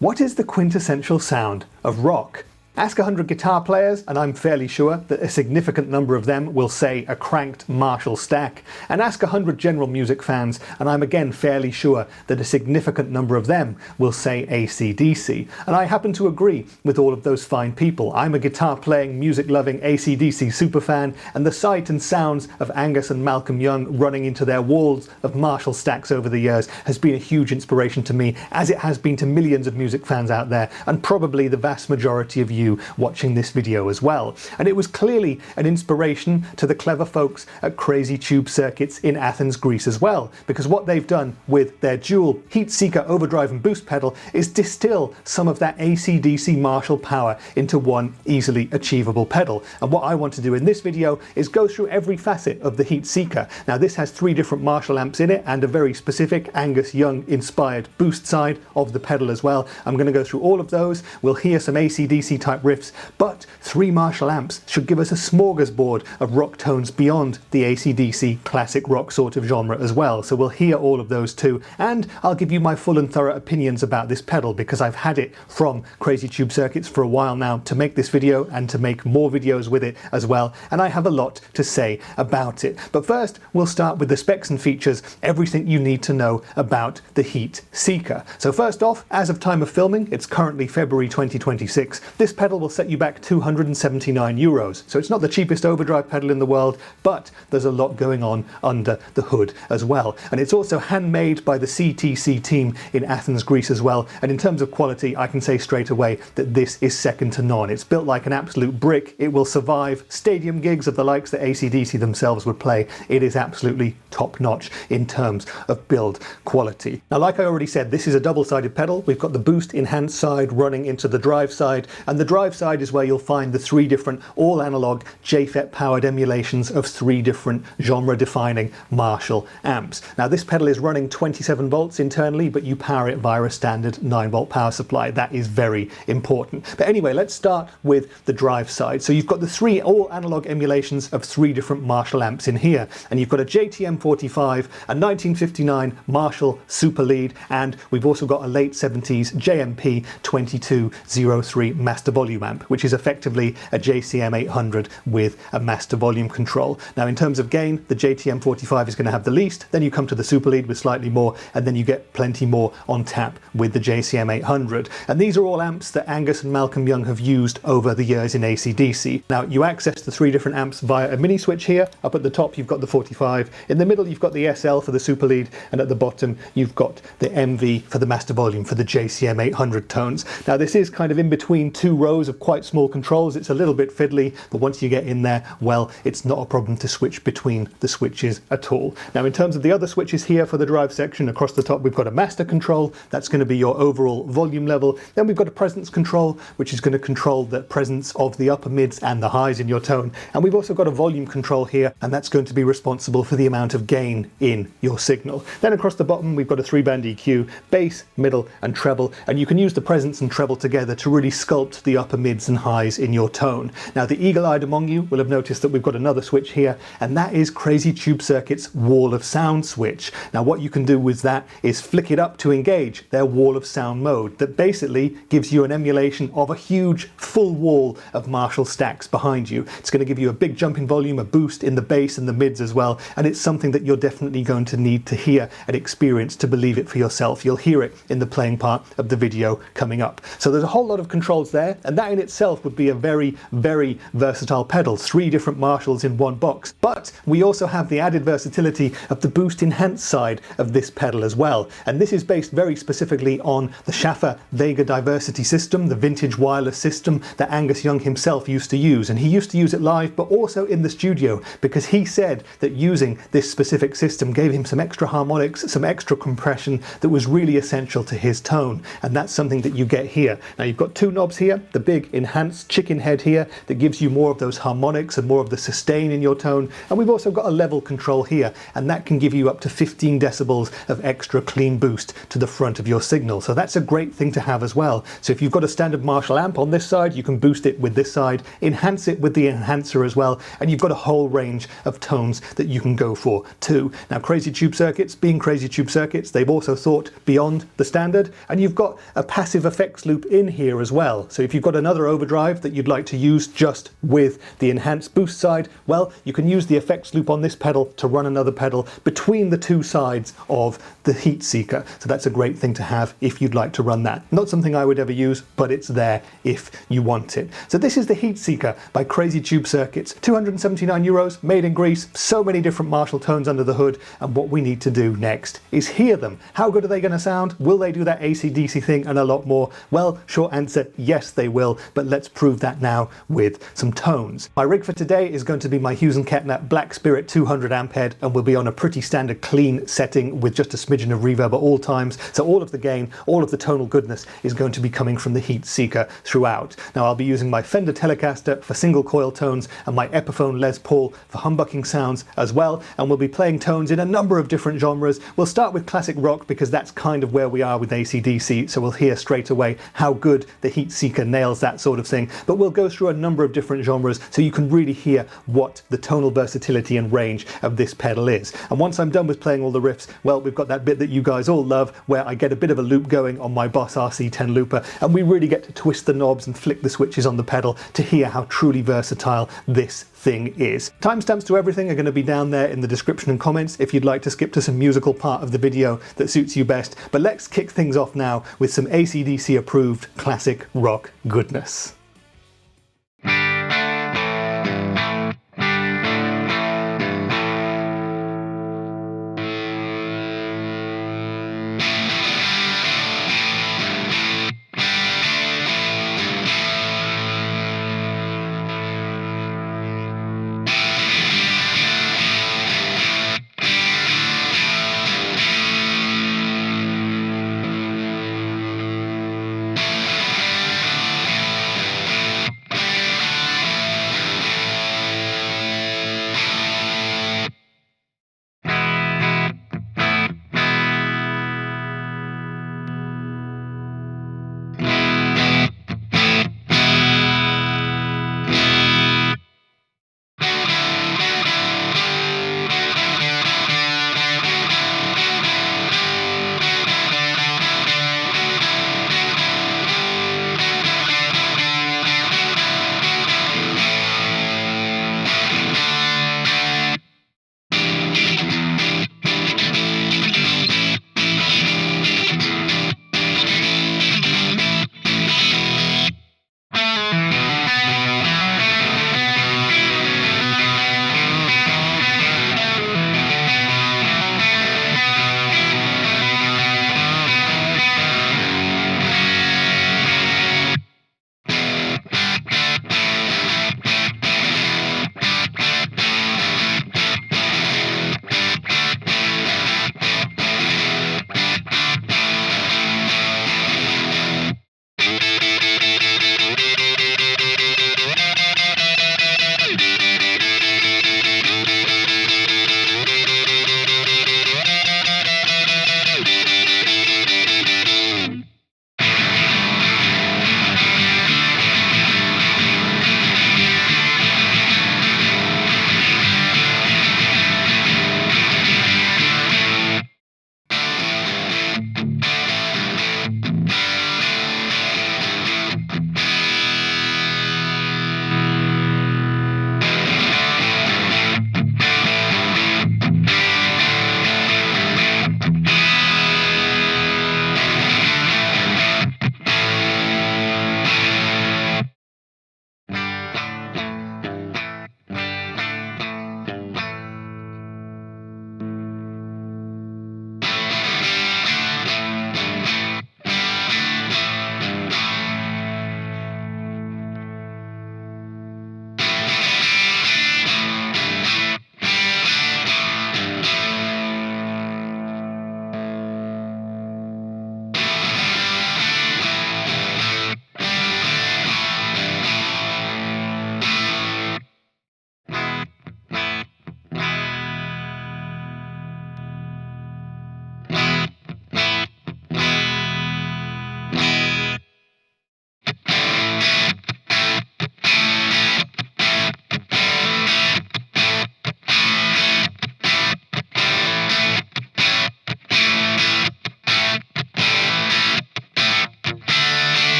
What is the quintessential sound of rock? Ask 100 guitar players, and I'm fairly sure that a significant number of them will say a cranked Marshall stack. And ask 100 general music fans, and I'm again fairly sure that a significant number of them will say AC/DC. And I happen to agree with all of those fine people. I'm a guitar-playing, music-loving AC/DC superfan, and the sight and sounds of Angus and Malcolm Young running into their walls of Marshall stacks over the years has been a huge inspiration to me, as it has been to millions of music fans out there, and probably the vast majority of you watching this video as well. And it was clearly an inspiration to the clever folks at Crazy Tube Circuits in Athens, Greece as well, because what they've done with their dual Heatseeker overdrive and boost pedal is distill some of that AC/DC Marshall power into one easily achievable pedal. And what I want to do in this video is go through every facet of the Heatseeker. Now this has 3 different Marshall amps in it and a very specific Angus Young-inspired boost side of the pedal as well. I'm going to go through all of those. We'll hear some AC/DC type riffs, but 3 Marshall amps should give us a smorgasbord of rock tones beyond the AC/DC classic rock sort of genre as well. So we'll hear all of those too, and I'll give you my full and thorough opinions about this pedal, because I've had it from Crazy Tube Circuits for a while now to make this video and to make more videos with it as well, and I have a lot to say about it. But first we'll start with the specs and features, everything you need to know about the Heatseeker. So first off, as of time of filming, it's currently February 2026, this pedal will set you back €279. So it's not the cheapest overdrive pedal in the world, but there's a lot going on under the hood as well. And it's also handmade by the CTC team in Athens, Greece as well. And in terms of quality, I can say straight away that this is second to none. It's built like an absolute brick. It will survive stadium gigs of the likes that AC/DC themselves would play. It is absolutely top notch in terms of build quality. Now, like I already said, this is a double-sided pedal. We've got the boost enhanced side running into the drive side, and the drive side is where you'll find the 3 different all-analogue JFET powered emulations of 3 different genre-defining Marshall amps. Now this pedal is running 27 volts internally, but you power it via a standard 9-volt power supply. That is very important. But anyway, let's start with the drive side. So you've got the 3 all-analogue emulations of 3 different Marshall amps in here, and you've got a JTM45, a 1959 Marshall Super Lead, and we've also got a late 70s JMP 2203 master volume amp, which is effectively a JCM 800 with a master volume control. Now in terms of gain, the JTM45 is going to have the least, then you come to the Super Lead with slightly more, and then you get plenty more on tap with the JCM 800. And these are all amps that Angus and Malcolm Young have used over the years in AC/DC. Now you access the 3 different amps via a mini switch here. Up at the top you've got the 45, in the middle you've got the SL for the Super Lead, and at the bottom you've got the MV for the master volume for the JCM 800 tones. Now this is kind of in between 2 rows of quite small controls. It's a little bit fiddly, but once you get in there, well, it's not a problem to switch between the switches at all. Now in terms of the other switches here for the drive section, across the top we've got a master control. That's going to be your overall volume level. Then we've got a presence control, which is going to control the presence of the upper mids and the highs in your tone. And we've also got a volume control here, and that's going to be responsible for the amount of gain in your signal. Then across the bottom we've got a 3-band EQ, bass, middle and treble, and you can use the presence and treble together to really sculpt the upper mids and highs in your tone. Now the eagle-eyed among you will have noticed that we've got another switch here, and that is Crazy Tube Circuits wall of sound switch. Now what you can do with that is flick it up to engage their wall of sound mode that basically gives you an emulation of a huge full wall of Marshall stacks behind you. It's going to give you a big jump in volume, a boost in the bass and the mids as well, and it's something that you're definitely going to need to hear and experience to believe it for yourself. You'll hear it in the playing part of the video coming up. So there's a whole lot of controls there, and that in itself would be a very, very versatile pedal. 3 different Marshalls in one box. But we also have the added versatility of the boost enhanced side of this pedal as well. And this is based very specifically on the Schaffer Vega Diversity system, the vintage wireless system that Angus Young himself used to use. And he used to use it live, but also in the studio, because he said that using this specific system gave him some extra harmonics, some extra compression that was really essential to his tone. And that's something that you get here. Now you've got 2 knobs here. the big enhanced chicken head here that gives you more of those harmonics and more of the sustain in your tone. And we've also got a level control here, and that can give you up to 15 decibels of extra clean boost to the front of your signal. So that's a great thing to have as well. So if you've got a standard Marshall amp on this side, you can boost it with this side, enhance it with the enhancer as well, and you've got a whole range of tones that you can go for too. Now, Crazy Tube Circuits, being Crazy Tube Circuits, they've also thought beyond the standard, and you've got a passive effects loop in here as well. So if you've got another overdrive that you'd like to use just with the enhanced boost side, well, you can use the effects loop on this pedal to run another pedal between the two sides of the Heatseeker. So that's a great thing to have if you'd like to run that. Not something I would ever use, but it's there if you want it. So this is the Heatseeker by Crazy Tube Circuits. 279 euros, made in Greece, so many different Marshall tones under the hood, and what we need to do next is hear them. How good are they going to sound? Will they do that AC/DC thing and a lot more? Well, short answer, yes they will, but let's prove that now with some tones. My rig for today is going to be my Hughes & Kettner Black Spirit 200 amp head, and we'll be on a pretty standard clean setting with just a smidgen of reverb at all times, so all of the gain, all of the tonal goodness is going to be coming from the Heatseeker throughout. Now I'll be using my Fender Telecaster for single coil tones and my Epiphone Les Paul for humbucking sounds as well, and we'll be playing tones in a number of different genres. We'll start with classic rock because that's kind of where we are with AC/DC, so we'll hear straight away how good the Heatseeker nails that sort of thing, but we'll go through a number of different genres so you can really hear what the tonal versatility and range of this pedal is. And once I'm done with playing all the riffs, well, we've got that bit that you guys all love where I get a bit of a loop going on my Boss RC10 looper, and we really get to twist the knobs and flick the switches on the pedal to hear how truly versatile this thing is. Timestamps to everything are going to be down there in the description and comments if you'd like to skip to some musical part of the video that suits you best. But let's kick things off now with some AC/DC approved classic rock goodness.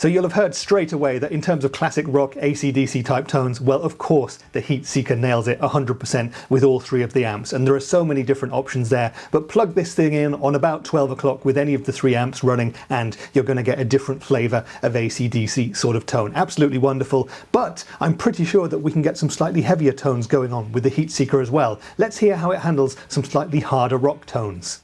So you'll have heard straight away that in terms of classic rock AC/DC type tones, well, of course, the Heatseeker nails it 100% with all three of the amps, and there are so many different options there. But plug this thing in on about 12 o'clock with any of the three amps running, and you're going to get a different flavour of AC/DC sort of tone. Absolutely wonderful, but I'm pretty sure that we can get some slightly heavier tones going on with the Heatseeker as well. Let's hear how it handles some slightly harder rock tones.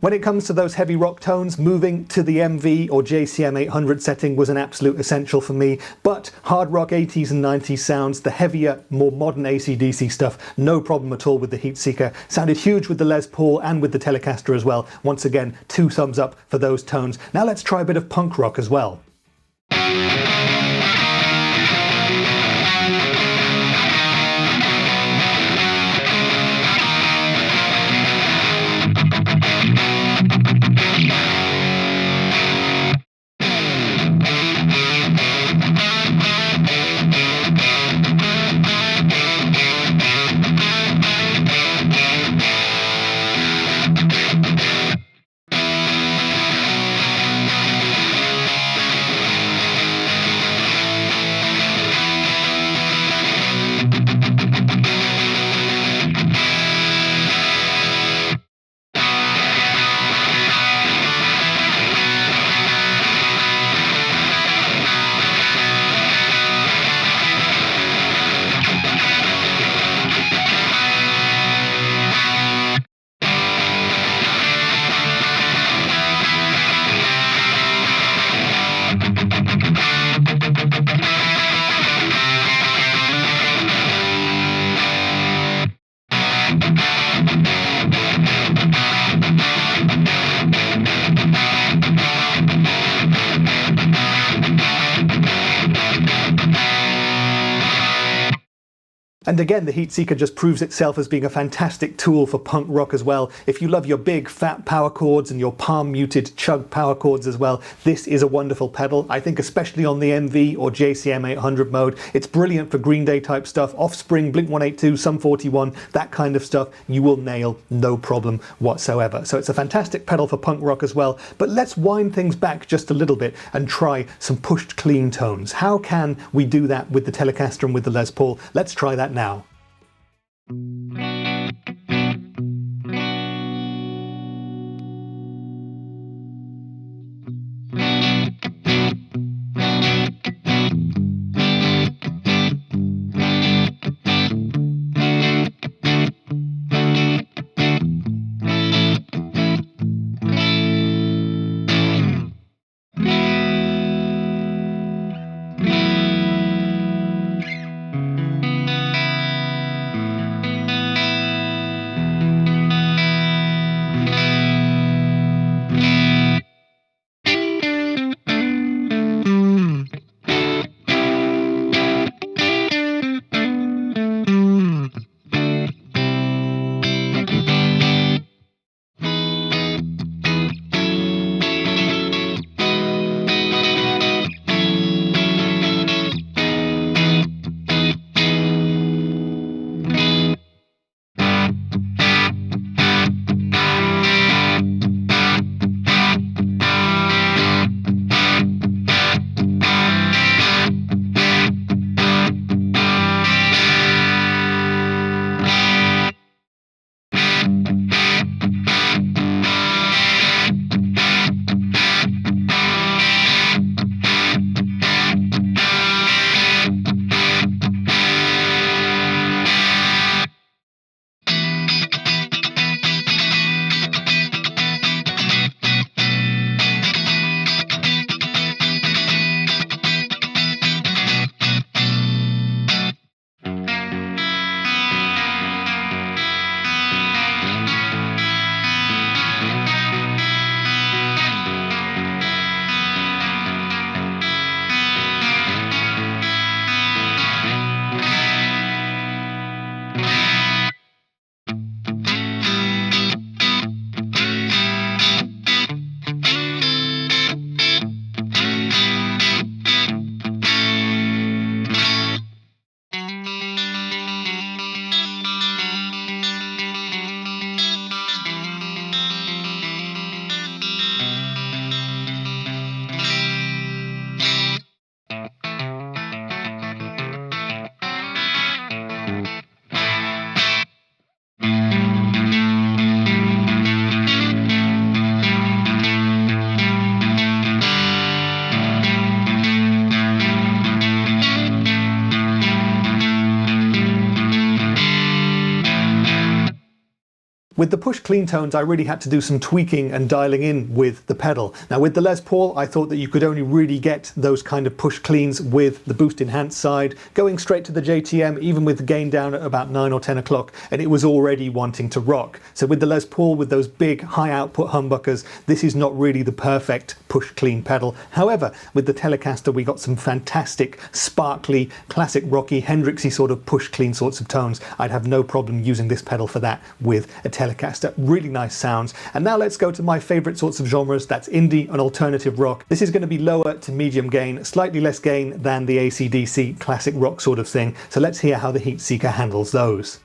When it comes to those heavy rock tones, moving to the MV or JCM 800 setting was an absolute essential for me, but hard rock 80s and 90s sounds, the heavier, more modern AC/DC stuff, no problem at all with the Heatseeker. Sounded huge with the Les Paul and with the Telecaster as well. Once again, 2 thumbs up for those tones. Now let's try a bit of punk rock as well. And again, the Heatseeker just proves itself as being a fantastic tool for punk rock as well. If you love your big fat power chords and your palm muted chug power chords as well, this is a wonderful pedal. I think especially on the MV or JCM 800 mode, it's brilliant for Green Day type stuff, Offspring, Blink-182, Sum 41, that kind of stuff, you will nail no problem whatsoever. So it's a fantastic pedal for punk rock as well. But let's wind things back just a little bit and try some pushed clean tones. How can we do that with the Telecaster and with the Les Paul? Let's try that now. With the push clean tones, I really had to do some tweaking and dialing in with the pedal. Now with the Les Paul, I thought that you could only really get those kind of push cleans with the boost enhanced side, going straight to the JTM, even with the gain down at about 9 or 10 o'clock, and it was already wanting to rock. So with the Les Paul, with those big high output humbuckers, this is not really the perfect push clean pedal. However, with the Telecaster, we got some fantastic, sparkly, classic rocky, Hendrixy sort of push clean sorts of tones. I'd have no problem using this pedal for that with a Telecaster. Really nice sounds. And now let's go to my favorite sorts of genres. That's indie and alternative rock. This is going to be lower to medium gain, slightly less gain than the AC/DC classic rock sort of thing. So let's hear how the Heatseeker handles those.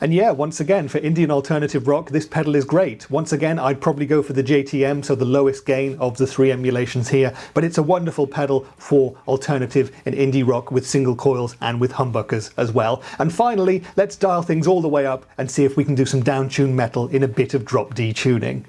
And yeah, once again, for Indian alternative rock, this pedal is great. Once again, I'd probably go for the JTM, so the lowest gain of the three emulations here, but it's a wonderful pedal for alternative and indie rock with single coils and with humbuckers as well. And finally, let's dial things all the way up and see if we can do some downtuned metal in a bit of drop D tuning.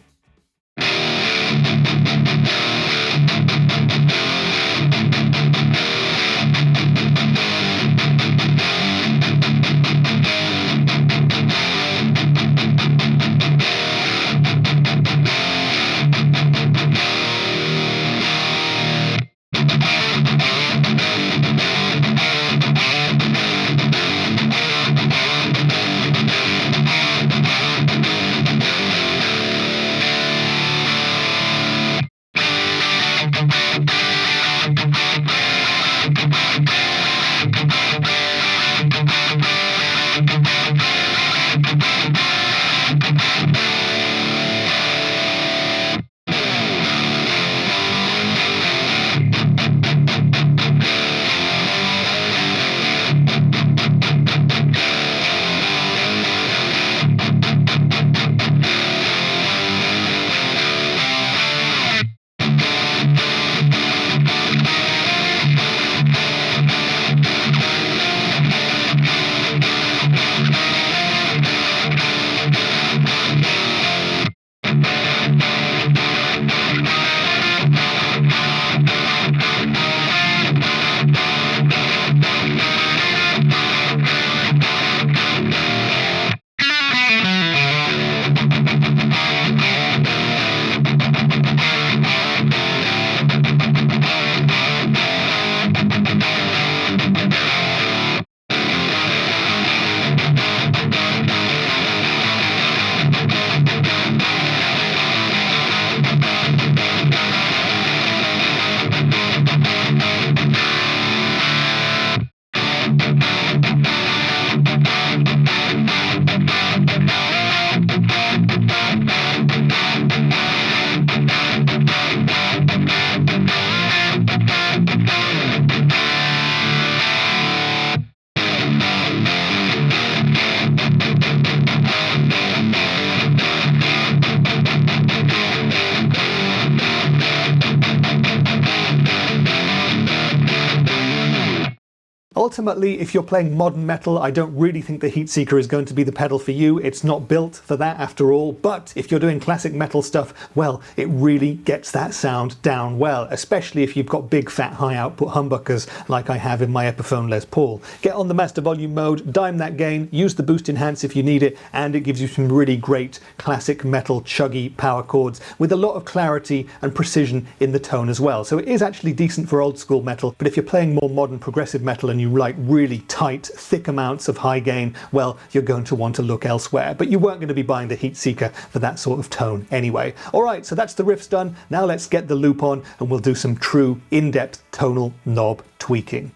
Ultimately, if you're playing modern metal, I don't really think the Heatseeker is going to be the pedal for you. It's not built for that after all, but if you're doing classic metal stuff, well, it really gets that sound down well, especially if you've got big fat high output humbuckers like I have in my Epiphone Les Paul. Get on the master volume mode, dime that gain, use the boost enhance if you need it, and it gives you some really great classic metal chuggy power chords with a lot of clarity and precision in the tone as well. So it is actually decent for old school metal, but if you're playing more modern progressive metal and you like really tight, thick amounts of high gain, well, you're going to want to look elsewhere. But you weren't going to be buying the Heatseeker for that sort of tone anyway. Alright, so that's the riffs done. Now let's get the loop on and we'll do some true in-depth tonal knob tweaking.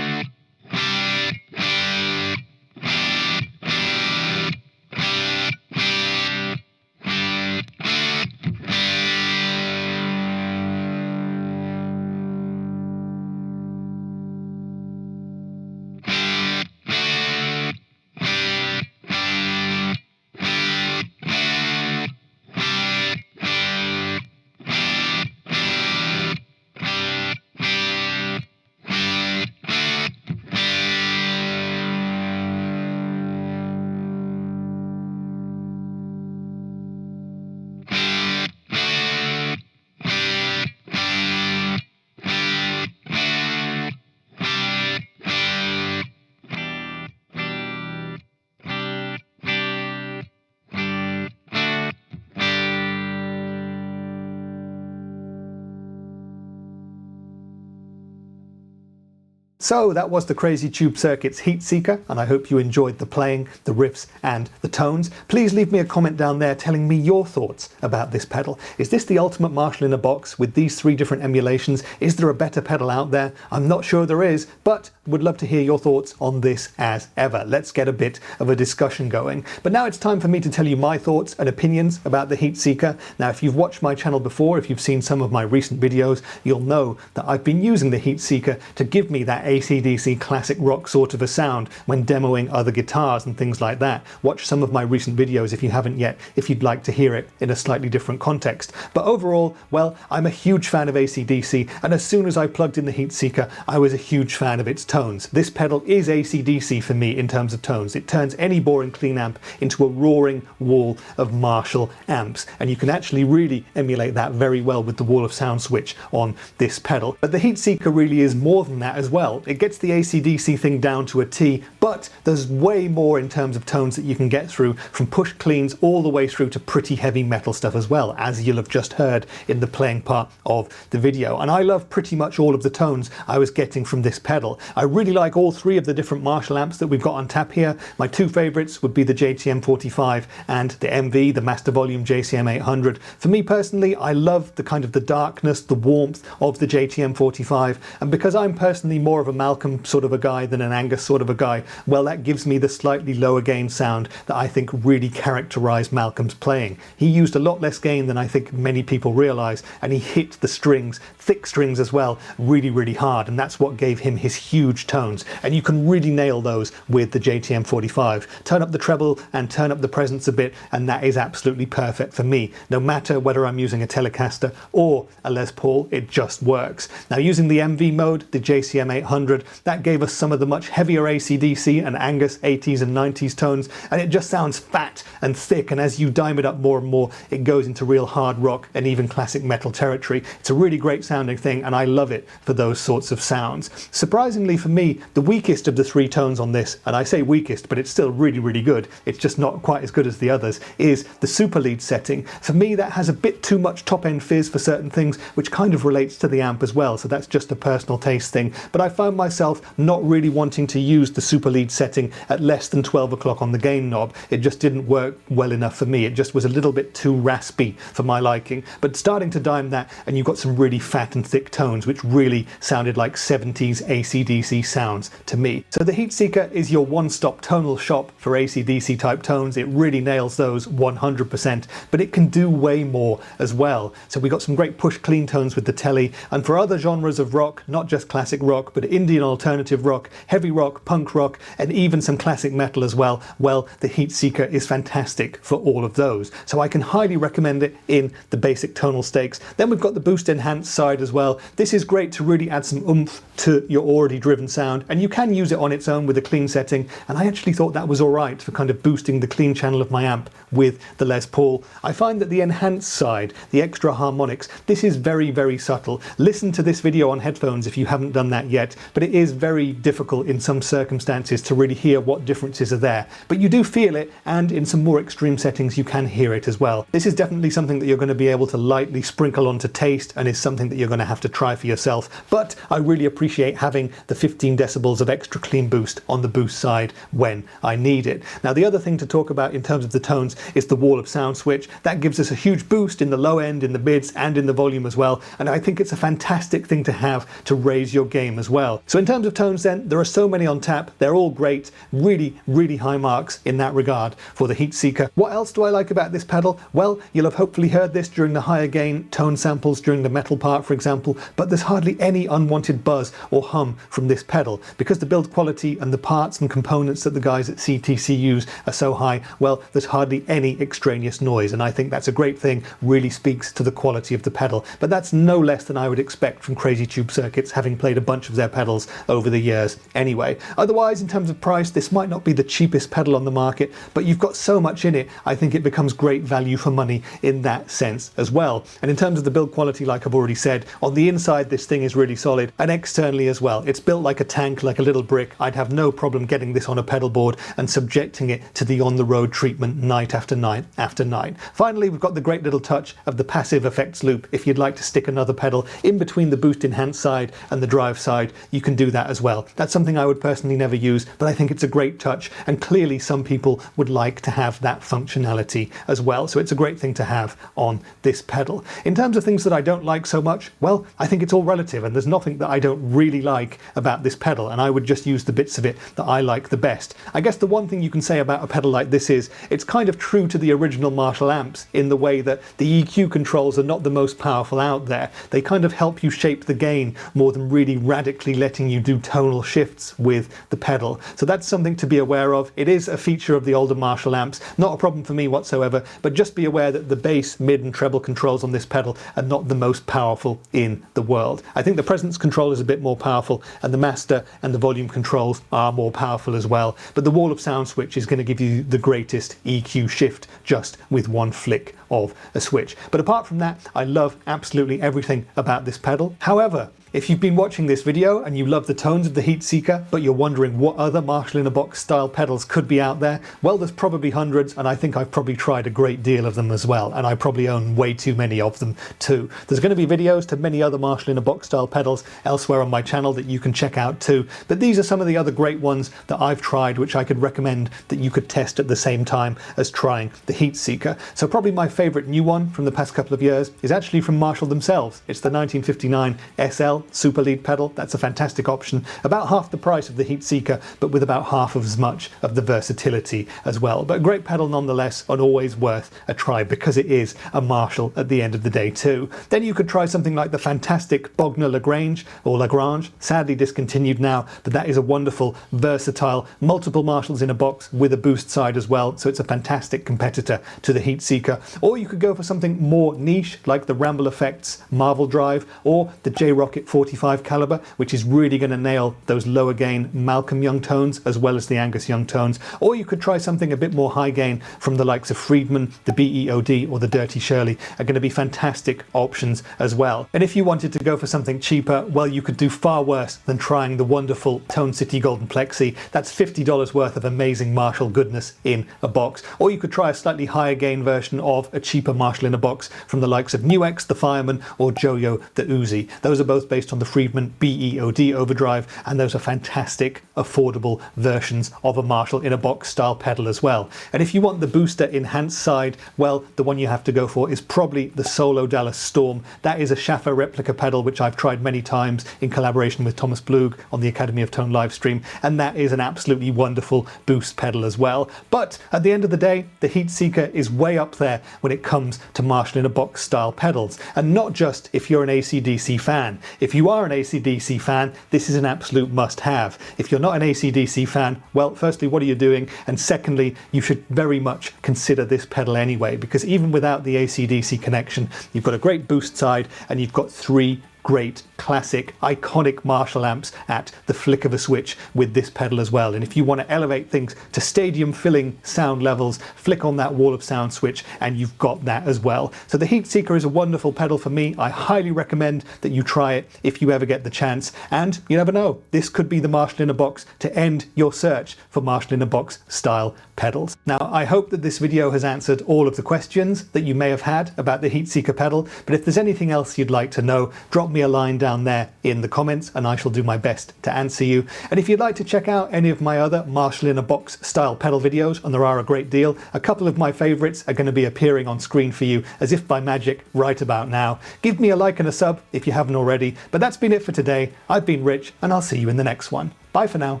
So that was the Crazy Tube Circuits Heatseeker, and I hope you enjoyed the playing, the riffs and the tones. Please leave me a comment down there telling me your thoughts about this pedal. Is this the ultimate Marshall in a box with these 3 different emulations? Is there a better pedal out there? I'm not sure there is, but would love to hear your thoughts on this as ever. Let's get a bit of a discussion going. But now it's time for me to tell you my thoughts and opinions about the Heatseeker. Now, if you've watched my channel before, if you've seen some of my recent videos, you'll know that I've been using the Heatseeker to give me that AC/DC classic rock sort of a sound when demoing other guitars and things like that. Watch some of my recent videos if you haven't yet, if you'd like to hear it in a slightly different context. But overall, well, I'm a huge fan of AC/DC, and as soon as I plugged in the Heatseeker, I was a huge fan of its tones. This pedal is AC/DC for me in terms of tones. It turns any boring clean amp into a roaring wall of Marshall amps, and you can actually really emulate that very well with the wall of sound switch on this pedal. But the Heatseeker really is more than that as well. It gets the AC/DC thing down to a T, but there's way more in terms of tones that you can get through, from push cleans all the way through to pretty heavy metal stuff as well, as you'll have just heard in the playing part of the video. And I love pretty much all of the tones I was getting from this pedal. I really like all 3 of the different Marshall amps that we've got on tap here. My 2 favorites would be the JTM 45 and the MV, the Master Volume JCM 800. For me personally, I love the kind of the darkness, the warmth of the JTM 45, and because I'm personally more of a Malcolm sort of a guy than an Angus sort of a guy, well, that gives me the slightly lower gain sound that I think really characterized Malcolm's playing. He used a lot less gain than I think many people realize, and he hit the strings, thick strings as well, really, really hard, and that's what gave him his huge tones, and you can really nail those with the JTM 45. Turn up the treble and turn up the presence a bit, and that is absolutely perfect for me. No matter whether I'm using a Telecaster or a Les Paul, it just works. Now, using the MV mode, the JCM 800, that gave us some of the much heavier AC/DC and Angus 80s and 90s tones, and it just sounds fat and thick, and as you dime it up more and more, it goes into real hard rock and even classic metal territory. It's a really great sounding thing, and I love it for those sorts of sounds. Surprisingly for me, the weakest of the 3 tones on this, and I say weakest, but it's still really, really good, it's just not quite as good as the others, is the super lead setting. For me, that has a bit too much top end fizz for certain things, which kind of relates to the amp as well, so that's just a personal taste thing. But I found myself not really wanting to use the super lead setting at less than 12 o'clock on the gain knob. It just didn't work well enough for me. It just was a little bit too raspy for my liking. But starting to dime that, and you've got some really fat and thick tones, which really sounded like 70s AC/DC sounds to me. So the Heatseeker is your one-stop tonal shop for AC/DC type tones. It really nails those 100%, but it can do way more as well. So we got some great push clean tones with the Tele, and for other genres of rock, not just classic rock, but Indian alternative rock, heavy rock, punk rock, and even some classic metal as well, well, the Heatseeker is fantastic for all of those. So I can highly recommend it in the basic tonal stakes. Then we've got the boost enhanced side as well. This is great to really add some oomph to your already driven sound, and you can use it on its own with a clean setting, and I actually thought that was alright for kind of boosting the clean channel of my amp with the Les Paul. I find that the enhanced side, the extra harmonics, this is very, very subtle. Listen to this video on headphones if you haven't done that yet, but it is very difficult in some circumstances to really hear what differences are there. But you do feel it, and in some more extreme settings you can hear it as well. This is definitely something that you're going to be able to lightly sprinkle onto taste, and is something that you're going to have to try for yourself. But I really appreciate having the 15 decibels of extra clean boost on the boost side when I need it. Now, the other thing to talk about in terms of the tones is the wall of sound switch. That gives us a huge boost in the low end, in the mids, and in the volume as well, and I think it's a fantastic thing to have to raise your game as well. So in terms of tones then, there are so many on tap, they're all great, really, really high marks in that regard for the Heatseeker. What else do I like about this pedal? Well, you'll have hopefully heard this during the higher gain tone samples during the metal part, for example, but there's hardly any unwanted buzz or hum from this pedal. Because the build quality and the parts and components that the guys at CTC use are so high, well, there's hardly any extraneous noise, and I think that's a great thing, really speaks to the quality of the pedal. But that's no less than I would expect from Crazy Tube Circuits, having played a bunch of their pedals over the years anyway. Otherwise, in terms of price, this might not be the cheapest pedal on the market, but you've got so much in it, I think it becomes great value for money in that sense as well. And in terms of the build quality, like I've already said, on the inside this thing is really solid, and externally as well. It's built like a tank, like a little brick. I'd have no problem getting this on a pedal board and subjecting it to the on-the-road treatment night after night after night. Finally, we've got the great little touch of the passive effects loop. If you'd like to stick another pedal in between the boost enhanced side and the drive side, you can do that as well. That's something I would personally never use, but I think it's a great touch, and clearly some people would like to have that functionality as well. So it's a great thing to have on this pedal. In terms of things that I don't like so much, well, I think it's all relative, and there's nothing that I don't really like about this pedal, and I would just use the bits of it that I like the best. I guess the one thing you can say about a pedal like this is it's kind of true to the original Marshall amps in the way that the EQ controls are not the most powerful out there. They kind of help you shape the gain more than really radically letting you do tonal shifts with the pedal. So that's something to be aware of. It is a feature of the older Marshall amps, not a problem for me whatsoever, but just be aware that the bass, mid and treble controls on this pedal are not the most powerful in the world. I think the presence control is a bit more powerful, and the master and the volume controls are more powerful as well, but the wall of sound switch is going to give you the greatest EQ shift just with one flick of a switch. But apart from that, I love absolutely everything about this pedal. However, if you've been watching this video and you love the tones of the Heatseeker, but you're wondering what other Marshall-in-a-Box style pedals could be out there, well, there's probably hundreds, and I think I've probably tried a great deal of them as well, and I probably own way too many of them too. There's going to be videos to many other Marshall-in-a-Box style pedals elsewhere on my channel that you can check out too, but these are some of the other great ones that I've tried, which I could recommend that you could test at the same time as trying the Heatseeker. So probably my favourite new one from the past couple of years is actually from Marshall themselves. It's the 1959 SL Super Lead pedal. That's a fantastic option, about half the price of the Heatseeker, but with about half as much of the versatility as well. But a great pedal nonetheless, and always worth a try because it is a Marshall at the end of the day too. Then you could try something like the fantastic Bogner Lagrange, or Lagrange, sadly discontinued now, but that is a wonderful, versatile, multiple Marshalls in a box with a boost side as well, so it's a fantastic competitor to the Heatseeker. Or you could go for something more niche like the Ramble Effects Marvel Drive, or the J-Rocket 45 caliber, which is really going to nail those lower gain Malcolm Young tones as well as the Angus Young tones. Or you could try something a bit more high gain from the likes of Friedman, the BEOD or the Dirty Shirley are going to be fantastic options as well. And if you wanted to go for something cheaper, well, you could do far worse than trying the wonderful Tone City Golden Plexi. That's $50 worth of amazing Marshall goodness in a box. Or you could try a slightly higher gain version of a cheaper Marshall in a box from the likes of Nuex, the Fireman, or Joyo, the Uzi. Those are both based on the Friedman BEOD Overdrive, and those are fantastic, affordable versions of a Marshall in a box style pedal as well. And if you want the booster enhanced side, well, the one you have to go for is probably the Solo Dallas Storm. That is a Schaffer replica pedal, which I've tried many times in collaboration with Thomas Blug on the Academy of Tone live stream, and that is an absolutely wonderful boost pedal as well. But at the end of the day, the Heatseeker is way up there when it comes to Marshall in a box style pedals, and not just if you're an AC/DC fan. If you are an AC/DC fan, this is an absolute must-have. If you're not an AC/DC fan, well, firstly, what are you doing? And secondly, you should very much consider this pedal anyway, because even without the AC/DC connection, you've got a great boost side and you've got three great, classic, iconic Marshall amps at the flick of a switch with this pedal as well. And if you want to elevate things to stadium-filling sound levels, flick on that wall of sound switch and you've got that as well. So the Heatseeker is a wonderful pedal for me. I highly recommend that you try it if you ever get the chance. And you never know, this could be the Marshall in a box to end your search for Marshall in a box style pedals. Now, I hope that this video has answered all of the questions that you may have had about the Heatseeker pedal, but if there's anything else you'd like to know, drop me a line down there in the comments and I shall do my best to answer you. And if you'd like to check out any of my other Marshall in a box style pedal videos, and there are a great deal, a couple of my favorites are going to be appearing on screen for you as if by magic right about now. Give me a like and a sub if you haven't already, but that's been it for today. I've been Rich and I'll see you in the next one. Bye for now.